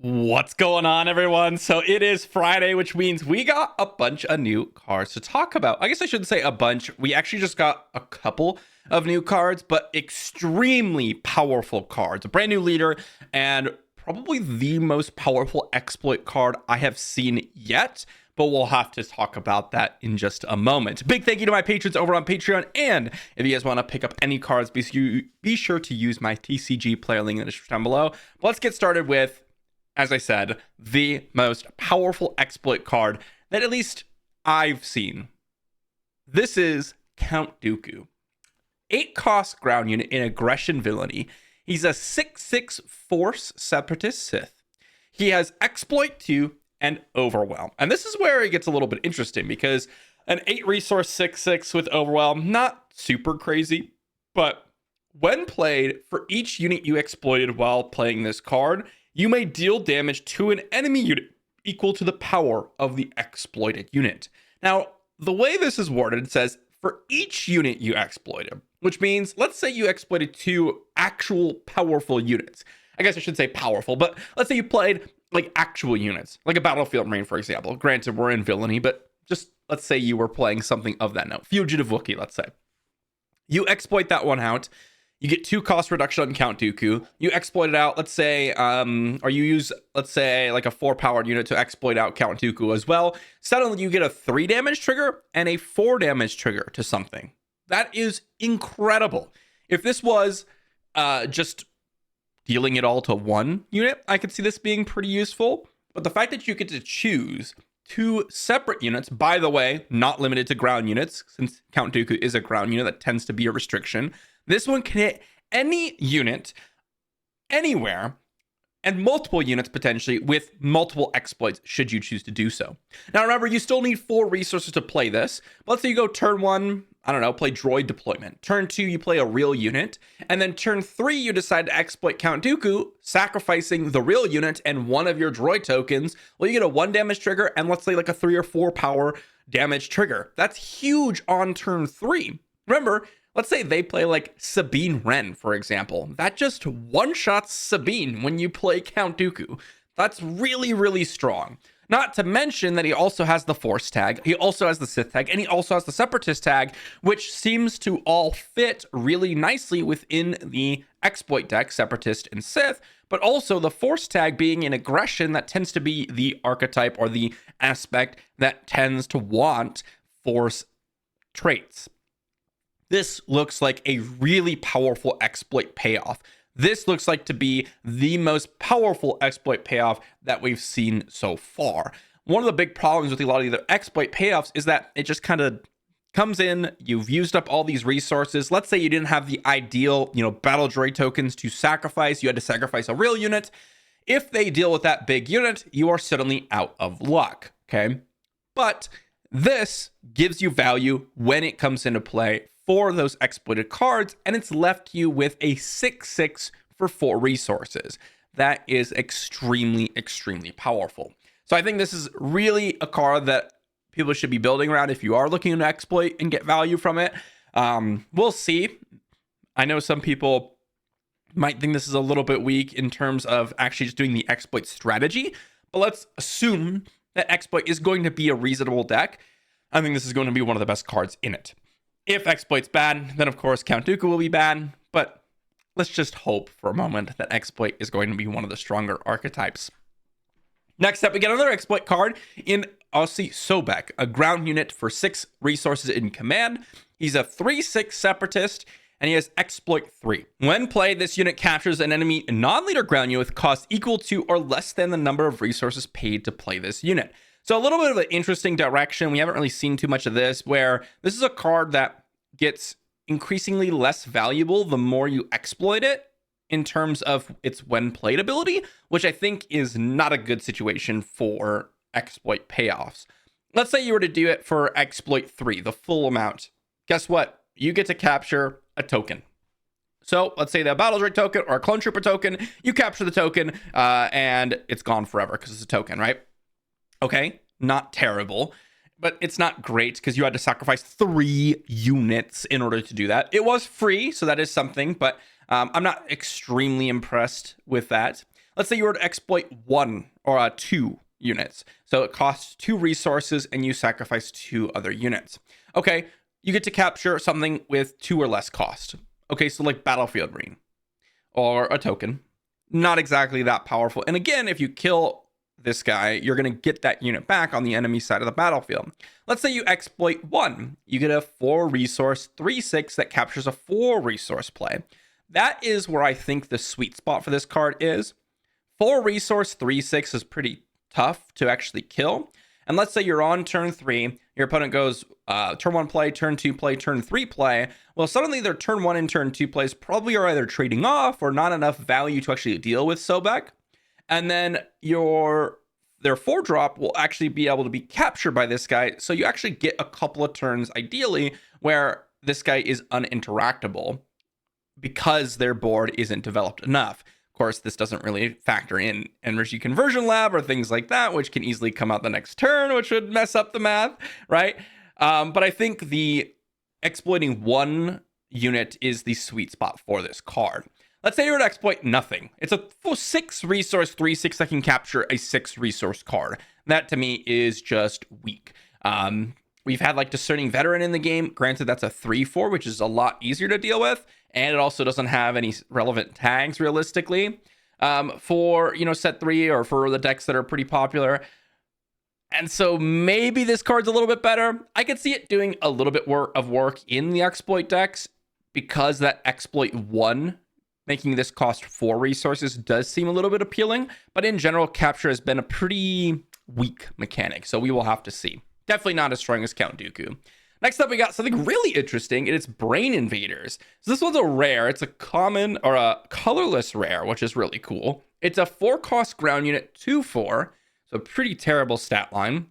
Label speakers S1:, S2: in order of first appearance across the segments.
S1: What's going on, everyone? So it is Friday, which means we got a bunch of new cards to talk about. I guess I shouldn't say a bunch. We actually just got a couple of new cards, but extremely powerful cards. A brand new leader and probably the most powerful exploit card I have seen yet. But we'll have to talk about that in just a moment. Big thank you to my patrons over on Patreon. And if you guys want to pick up any cards, be sure to use my TCG player link in the description down below. But let's get started with, as I said, the most powerful exploit card that at least I've seen. This is Count Dooku. 8 cost ground unit in aggression villainy. He's a 6/6 force Separatist Sith. He has exploit 2 and overwhelm. And this is where it gets a little bit interesting because an 8 resource 6/6 with overwhelm, not super crazy, but when played, for each unit you exploited while playing this card, you may deal damage to an enemy unit equal to the power of the exploited unit. Now, the way this is worded, it says for each unit you exploited, which means let's say you exploited 2 actual powerful units. I guess I should say powerful, but let's say you played like actual units, like a Battlefield Marine, for example. Granted, we're in villainy, but just let's say you were playing something of that note. Fugitive Wookiee, let's say. You exploit that one out. You get 2 cost reduction on Count Dooku. You exploit it out, let's say, or you use, let's say, like a 4-powered unit to exploit out Count Dooku as well. Suddenly, you get a 3 damage trigger and a 4 damage trigger to something. That is incredible. If this was just dealing it all to 1 unit, I could see this being pretty useful. But the fact that you get to choose 2 separate units, by the way, not limited to ground units, since Count Dooku is a ground unit, that tends to be a restriction. This one can hit any unit, anywhere, and multiple units potentially with multiple exploits should you choose to do so. Now remember, you still need 4 resources to play this. But let's say you go turn 1, I don't know, play droid deployment. Turn 2, you play a real unit. And then turn 3, you decide to exploit Count Dooku, sacrificing the real unit and one of your droid tokens. Well, you get a 1 damage trigger and let's say like a 3 or 4 power damage trigger. That's huge on turn 3. Remember, let's say they play like Sabine Wren, for example. That just one-shots Sabine when you play Count Dooku. That's really, really strong. Not to mention that he also has the Force tag, he also has the Sith tag, and he also has the Separatist tag, which seems to all fit really nicely within the exploit deck, Separatist and Sith, but also the Force tag being an aggression that tends to be the archetype or the aspect that tends to want Force traits. This looks like a really powerful exploit payoff. This looks like to be the most powerful exploit payoff that we've seen so far. One of the big problems with a lot of the other exploit payoffs is that it just kind of comes in, you've used up all these resources. Let's say you didn't have the ideal, battle droid tokens to sacrifice. You had to sacrifice a real unit. If they deal with that big unit, you are suddenly out of luck, okay? But this gives you value when it comes into play for those exploited cards, and it's left you with a 6/6 for 4 resources. That is extremely, extremely powerful. So I think this is really a card that people should be building around if you are looking to exploit and get value from it. We'll see. I know some people might think this is a little bit weak in terms of actually just doing the exploit strategy, but let's assume that exploit is going to be a reasonable deck. I think this is going to be one of the best cards in it. If exploit's bad, then of course Count Dooku will be bad, but let's just hope for a moment that exploit is going to be one of the stronger archetypes. Next up, we get another exploit card in Aussie Sobek, a ground unit for 6 resources in command. He's a 3/6 Separatist, and he has exploit 3. When played, this unit captures an enemy non-leader ground unit with cost equal to or less than the number of resources paid to play this unit. So a little bit of an interesting direction. We haven't really seen too much of this, where this is a card that gets increasingly less valuable the more you exploit it in terms of its when played ability, which I think is not a good situation for exploit payoffs. Let's say you were to do it for exploit 3, the full amount. Guess what? You get to capture a token. So let's say the battle droid token or a clone trooper token, you capture the token and it's gone forever because it's a token, right? Okay, not terrible, but it's not great because you had to sacrifice 3 units in order to do that. It was free, so that is something, but I'm not extremely impressed with that. Let's say you were to exploit 1 or 2 units. So it costs 2 resources and you sacrifice 2 other units. Okay, you get to capture something with 2 or less cost. Okay, so like Battlefield Marine or a token. Not exactly that powerful. And again, if you kill this guy, you're going to get that unit back on the enemy side of the battlefield. Let's say you exploit 1. You get a 4 resource 3/6 that captures a 4 resource play. That is where I think the sweet spot for this card is. 4 resource 3/6 is pretty tough to actually kill. And let's say you're on turn 3, your opponent goes turn 1 play, turn 2 play, turn 3 play. Well, suddenly their turn 1 and turn 2 plays probably are either trading off or not enough value to actually deal with Sobek. And then their 4 drop will actually be able to be captured by this guy. So you actually get a couple of turns, ideally, where this guy is uninteractable because their board isn't developed enough. Of course, this doesn't really factor in energy conversion lab or things like that, which can easily come out the next turn, which would mess up the math, right? But I think the exploiting 1 unit is the sweet spot for this card. Let's say you were to exploit nothing. It's a 6 resource 3/6 that can capture a 6 resource card. That to me is just weak. We've had like Discerning Veteran in the game. Granted, that's a 3/4, which is a lot easier to deal with. And it also doesn't have any relevant tags realistically for, set 3 or for the decks that are pretty popular. And so maybe this card's a little bit better. I could see it doing a little bit of work in the exploit decks because that exploit 1 making this cost 4 resources does seem a little bit appealing. But in general, capture has been a pretty weak mechanic. So we will have to see. Definitely not as strong as Count Dooku. Next up, we got something really interesting, and it's Brain Invaders. So this one's a rare. It's a common or a colorless rare, which is really cool. It's a 4-cost ground unit, 2/4, so pretty terrible stat line.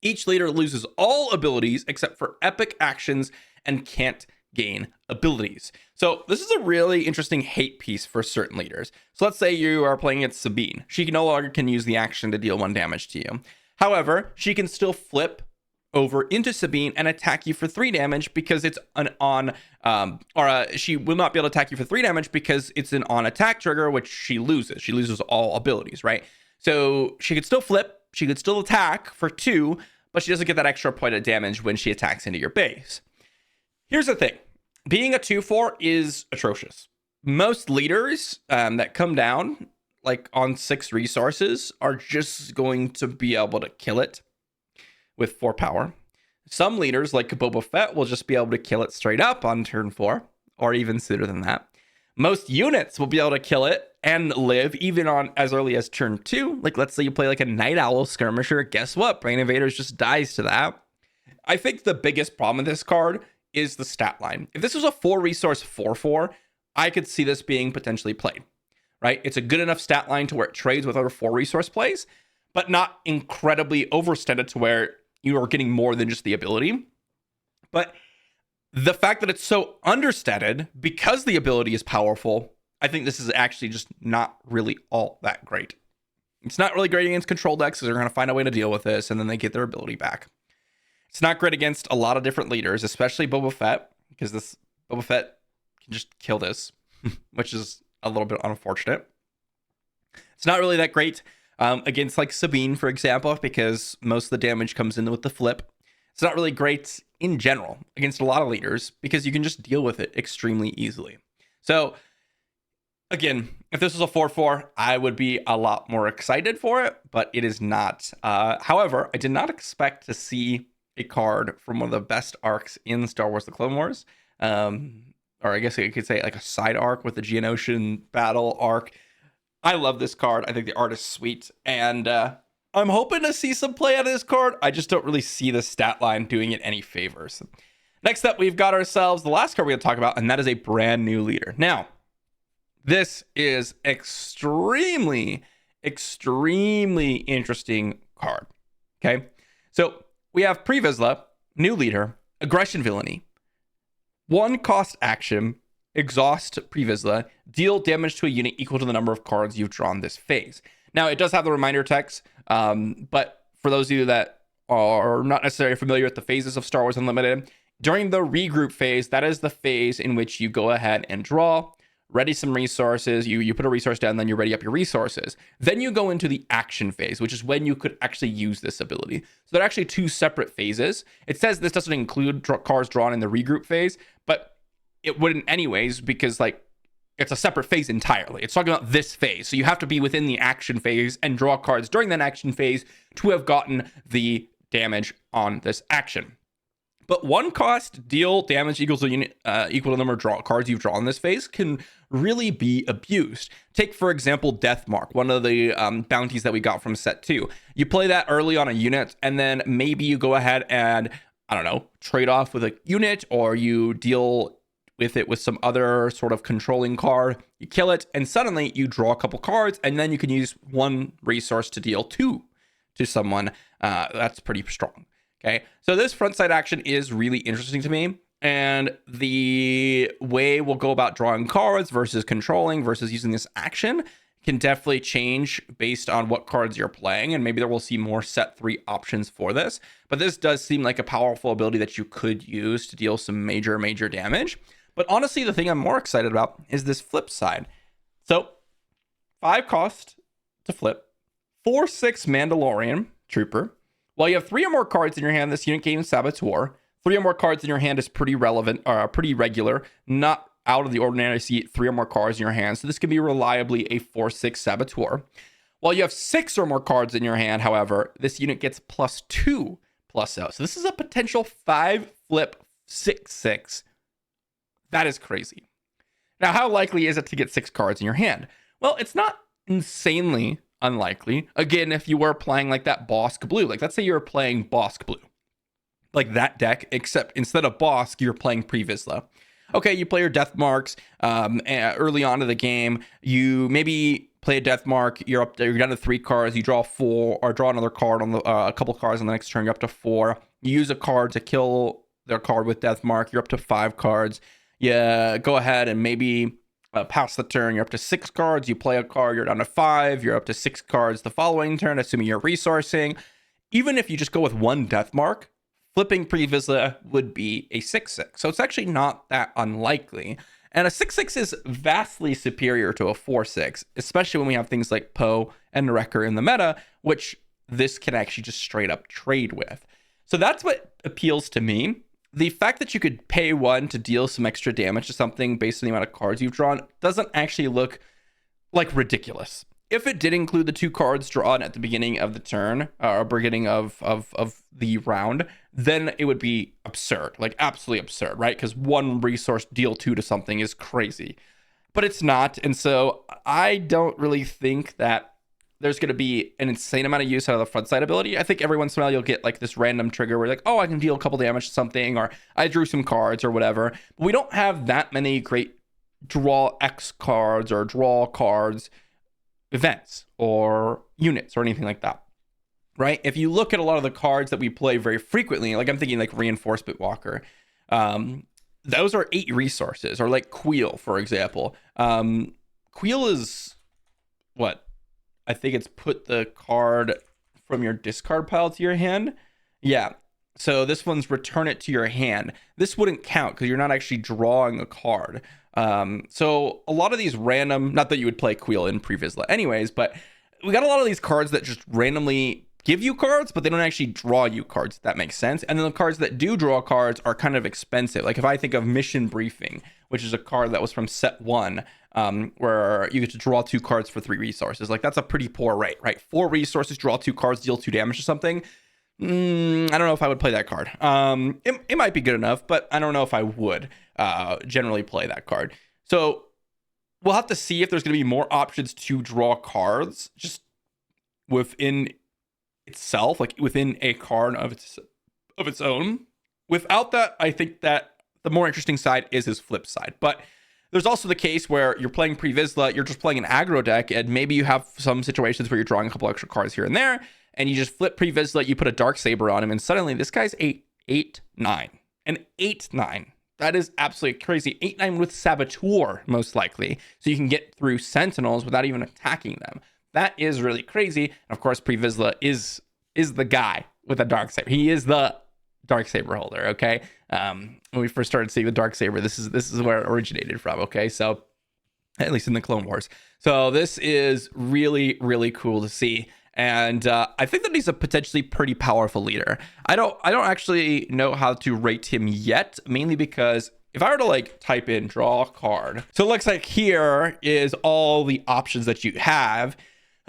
S1: Each leader loses all abilities except for epic actions and can't gain abilities. So this is a really interesting hate piece for certain leaders. So let's say you are playing against Sabine. She no longer can use the action to deal 1 damage to you. However, she can still flip over into Sabine and attack you for 3 damage because it's she will not be able to attack you for 3 damage because it's an on attack trigger, which she loses. She loses all abilities, right? So she could still flip, she could still attack for 2, but she doesn't get that extra point of damage when she attacks into your base. Here's the thing. Being a 2/4 is atrocious. Most leaders that come down like on 6 resources are just going to be able to kill it with 4 power. Some leaders like Boba Fett will just be able to kill it straight up on turn 4 or even sooner than that. Most units will be able to kill it and live even on as early as turn 2. Like let's say you play like a Night Owl skirmisher. Guess what? Brain Invaders just dies to that. I think the biggest problem with this card is the stat line. If this was a 4 resource 4/4, I could see this being potentially played, right? It's a good enough stat line to where it trades with other 4 resource plays, but not incredibly overstated to where you are getting more than just the ability. But the fact that it's so understated because the ability is powerful, I think this is actually just not really all that great. It's not really great against control decks because they're going to find a way to deal with this and then they get their ability back. It's not great against a lot of different leaders, especially Boba Fett, because this Boba Fett can just kill this, which is a little bit unfortunate. It's not really that great against like Sabine, for example, because most of the damage comes in with the flip. It's not really great in general against a lot of leaders because you can just deal with it extremely easily. So again, if this was a 4/4, I would be a lot more excited for it, but it is not. However, I did not expect to see a card from one of the best arcs in Star Wars: The Clone Wars. Or I guess you could say like a side arc with the Geonosian battle arc. I love this card. I think the art is sweet. And I'm hoping to see some play out of this card. I just don't really see the stat line doing it any favors. Next up, we've got ourselves the last card we're going to talk about, and that is a brand new leader. Now, this is extremely interesting card. Okay? So we have Pre Vizsla, new leader, aggression villainy. 1 cost action, exhaust Pre Vizsla, deal damage to a unit equal to the number of cards you've drawn this phase. Now, it does have the reminder text, but for those of you that are not necessarily familiar with the phases of Star Wars Unlimited, during the regroup phase, that is the phase in which you go ahead and draw, ready some resources. You put a resource down, then you ready up your resources. Then you go into the action phase, which is when you could actually use this ability. So they're actually two separate phases. It says this doesn't include cards drawn in the regroup phase, but it wouldn't anyways, because like it's a separate phase entirely. It's talking about this phase. So you have to be within the action phase and draw cards during that action phase to have gotten the damage on this action. But one cost, deal damage equals a unit equal to the number of cards you've drawn in this phase can really be abused. Take, for example, Death Mark, one of the bounties that we got from set 2. You play that early on a unit, and then maybe you go ahead and, I don't know, trade off with a unit, or you deal with it with some other sort of controlling card. You kill it, and suddenly you draw a couple cards, and then you can use one resource to deal 2 to someone. That's pretty strong. Okay, so this front side action is really interesting to me, and the way we'll go about drawing cards versus controlling versus using this action can definitely change based on what cards you're playing, and maybe there will see more set 3 options for this, but this does seem like a powerful ability that you could use to deal some major damage. But honestly, the thing I'm more excited about is this flip side. So 5 cost to flip, 4/6 Mandalorian Trooper. While you have 3 or more cards in your hand, this unit gains Saboteur. 3 or more cards in your hand is pretty relevant, or pretty regular, not out of the ordinary to see 3 or more cards in your hand. So this can be reliably a 4/6 Saboteur. While you have 6 or more cards in your hand, however, this unit gets +2 +0. So this is a potential 5 flip 6/6. That is crazy. Now, how likely is it to get 6 cards in your hand? Well, it's not insanely unlikely. Again, if you were playing like that Bosk Blue, like let's say you're playing Bosk Blue, like that deck, except instead of Bosk, you're playing Pre-Vizsla. Okay, you play your Death Marks early on in the game. You maybe play a Death Mark. You're up there. You're down to 3 cards. You draw 4, or draw another card on the a couple cards on the next turn. You're up to 4. You use a card to kill their card with Death Mark. You're up to 5 cards. You go ahead and maybe pass the turn. You're up to 6 cards. You play a card. You're down to 5. You're up to 6 cards the following turn, assuming you're resourcing. Even if you just go with 1 Death Mark, flipping Pre-Vizsla would be a 6/6. So it's actually not that unlikely. And a 6/6 is vastly superior to a 4/6, especially when we have things like Poe and Wrecker in the meta, which this can actually just straight up trade with. So that's what appeals to me. The fact that you could pay 1 to deal some extra damage to something based on the amount of cards you've drawn doesn't actually look like ridiculous. If it did include the 2 cards drawn at the beginning of the turn, or beginning of the round, then it would be absurd, like absolutely absurd, right? Because 1 resource deal 2 to something is crazy, but it's not. And so I don't really think that there's going to be an insane amount of use out of the front side ability. I think every once in a while you'll get like this random trigger where you're like, oh, I can deal a couple damage to something, or I drew some cards or whatever. But we don't have that many great draw X cards or draw cards events or units or anything like that, right? If you look at a lot of the cards that we play very frequently, like I'm thinking like Reinforcement Walker, those are 8 resources, or like Queel, for example. Queel is what? I think it's put the card from your discard pile to your hand. Yeah. So this one's return it to your hand. This wouldn't count because you're not actually drawing a card. So a lot of these random, not that you would play Queel in Pre-Vizsla anyways, but we got a lot of these cards that just randomly give you cards, but they don't actually draw you cards, if that makes sense. And then the cards that do draw cards are kind of expensive. Like if I think of Mission Briefing, which is a card that was from set 1, where you get to draw 2 cards for 3 resources. Like that's a pretty poor rate, right? 4 resources, draw 2 cards, deal 2 damage or something. I don't know if I would play that card. It might be good enough, but I don't know if I would generally play that card. So we'll have to see if there's going to be more options to draw cards just within itself, like within a card of its own. Without that, I think that the more interesting side is his flip side. But there's also the case where you're playing Pre-Vizsla, you're just playing an aggro deck, and maybe you have some situations where you're drawing a couple extra cards here and there, and you just flip Pre-Vizsla, you put a Darksaber on him, and suddenly this guy's 8/9. An 8/9. That is absolutely crazy. 8/9 with Saboteur, most likely. So you can get through Sentinels without even attacking them. That is really crazy. And of course, Pre-Vizsla is the guy with a Darksaber. He is the Darksaber holder, okay? When we first started seeing the Darksaber, this is where it originated from, okay? So at least in the Clone Wars. So this is really, really cool to see. And I think that he's a potentially pretty powerful leader. I don't actually know how to rate him yet, mainly because if I were to like type in draw a card, so it looks like here is all the options that you have.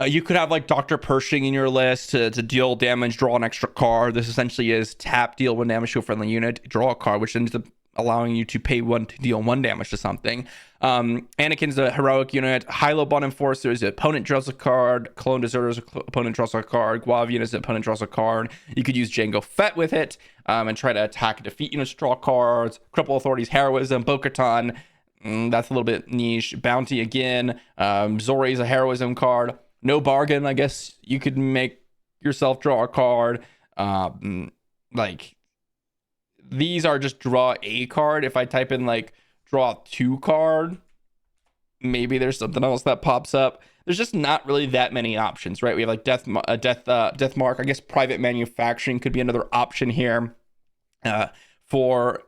S1: You could have like Dr. Pershing in your list to deal damage, draw an extra card. This essentially is tap, deal 1 damage to a friendly unit, draw a card, which ends up allowing you to pay 1 to deal 1 damage to something. Anakin's a heroic unit. Hilo Bond Enforcer is opponent draws a card. Clone Deserters, opponent draws a card. Guav units, opponent draws a card. You could use Jango Fett with it and try to attack and defeat units, draw cards. Cripple Authority's Heroism. Bo-Katan, that's a little bit niche. Bounty again. Zori's a Heroism card. No Bargain, I guess you could make yourself draw a card. Like, these are just draw a card. If I type in like draw 2 card, maybe there's something else that pops up. There's just not really that many options, right? We have like death mark. I guess private manufacturing could be another option here. For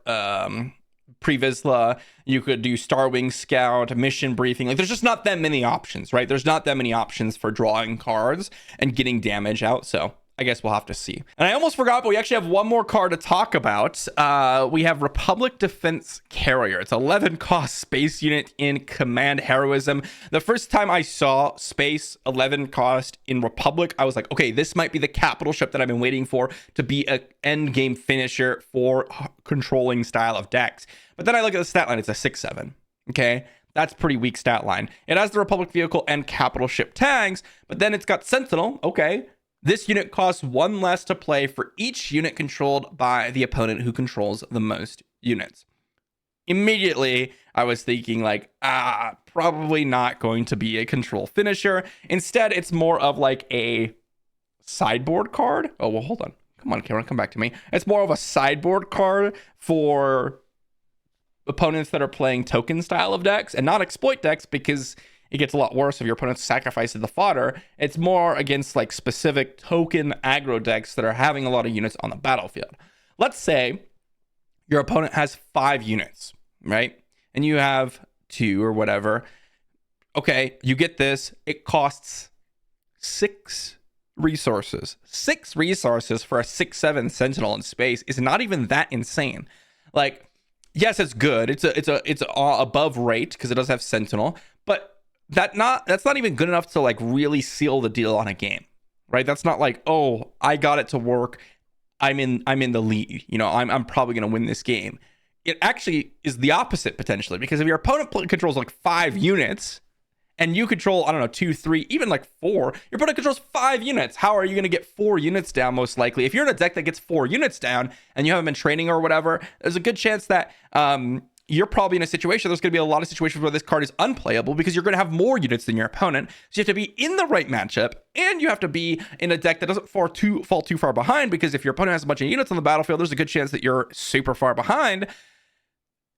S1: Pre-Vizsla, you could do Star Wing Scout, mission briefing. Like, there's just not that many options, right? There's not that many options for drawing cards and getting damage out. So I guess we'll have to see. And I almost forgot, but we actually have one more card to talk about. We have Republic Defense Carrier. It's 11 cost space unit in Command Heroism. The first time I saw space 11 cost in Republic, I was like, okay, this might be the capital ship that I've been waiting for to be an end game finisher for controlling style of decks. But then I look at the stat line, it's a 6/7. Okay. That's pretty weak stat line. It has the Republic vehicle and capital ship tags, but then it's got Sentinel. Okay. This unit costs 1 less to play for each unit controlled by the opponent who controls the most units. Immediately, I was thinking like, probably not going to be a control finisher. Instead, it's more of like a sideboard card. Oh, well, hold on. Come on, camera, come back to me. It's more of a sideboard card for opponents that are playing token style of decks and not exploit decks, because it gets a lot worse if your opponent sacrifices the fodder. It's more against like specific token aggro decks that are having a lot of units on the battlefield. Let's say your opponent has 5 units, right? And you have 2 or whatever. Okay, you get this. It costs 6 resources. 6 resources for a 6/7 Sentinel in space is not even that insane. Like, yes, it's good. It's above rate because it does have Sentinel, but that's not even good enough to like really seal the deal on a game, right? That's not like, oh, I got it to work, I'm in the lead, you know, I'm probably gonna win this game. It actually is the opposite potentially, because if your opponent controls like 5 units and you control, I don't know, 2, 3, even like 4, your opponent controls 5 units. How are you gonna get 4 units down? Most likely, if you're in a deck that gets 4 units down and you haven't been training or whatever, there's a good chance that you're probably in a situation, there's going to be a lot of situations where this card is unplayable because you're going to have more units than your opponent. So you have to be in the right matchup, and you have to be in a deck that doesn't fall too far behind, because if your opponent has a bunch of units on the battlefield, there's a good chance that you're super far behind.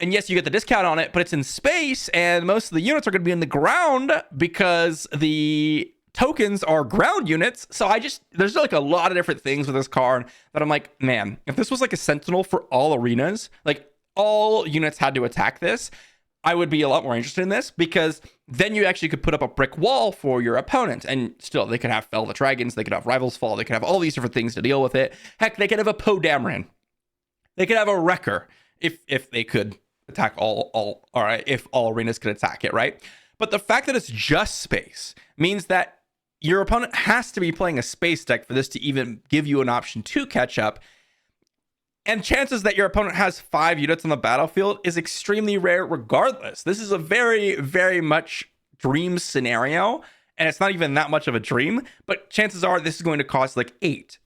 S1: And yes, you get the discount on it, but it's in space, and most of the units are going to be in the ground because the tokens are ground units. So there's like a lot of different things with this card that I'm like, man, if this was like a Sentinel for all arenas, like all units had to attack this, I would be a lot more interested in this, because then you actually could put up a brick wall for your opponent, and still they could have Fell the Dragons, they could have Rivals Fall, they could have all these different things to deal with it. Heck, they could have a Poe Dameron, they could have a Wrecker if they could attack all right, if all arenas could attack it, right? But the fact that it's just space means that your opponent has to be playing a space deck for this to even give you an option to catch up. And chances that your opponent has 5 units on the battlefield is extremely rare regardless. This is a very, very much dream scenario, and it's not even that much of a dream, but chances are this is going to cost like 8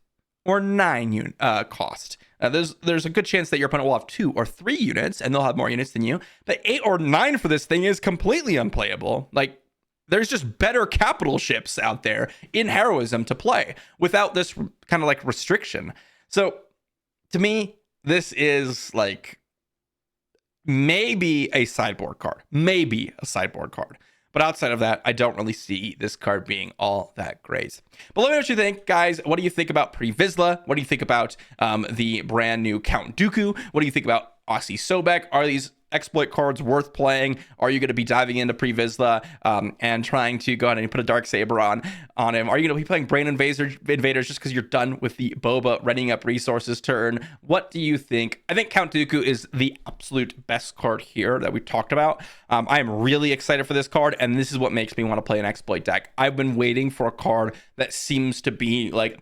S1: or 9 cost. There's a good chance that your opponent will have 2 or 3 units, and they'll have more units than you, but 8 or 9 for this thing is completely unplayable. Like, there's just better capital ships out there in Heroism to play without this kind of like restriction. So to me, this is like maybe a sideboard card. But outside of that, I don't really see this card being all that great. But let me know what you think, guys. What do you think about Pre-Vizsla? What do you think about the brand new Count Dooku? What do you think about Aussie Sobek? Are these exploit cards worth playing? Are you going to be diving into Pre-Vizsla and trying to go ahead and put a Dark Saber on him? Are you going to be playing Brain Invaders just because you're done with the Boba running up resources turn? What do you think? I think Count Dooku is the absolute best card here that we've talked about. I am really excited for this card, and this is what makes me want to play an exploit deck. I've been waiting for a card that seems to be like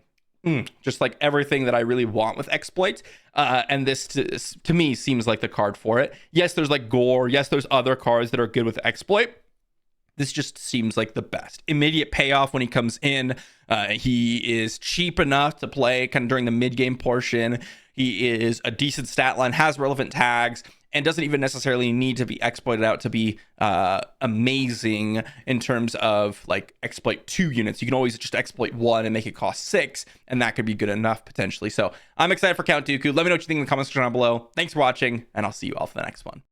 S1: just like everything that I really want with exploits, and this to me seems like the card for it. Yes, there's like Gore. Yes, there's other cards that are good with exploit. This just seems like the best. Immediate payoff when he comes in. He is cheap enough to play kind of during the mid-game portion. He is a decent stat line, has relevant tags, and doesn't even necessarily need to be exploited out to be amazing in terms of like exploit 2 units. You can always just exploit 1 and make it cost 6, and that could be good enough potentially. So I'm excited for Count Dooku. Let me know what you think in the comments section down below. Thanks for watching, and I'll see you all for the next one.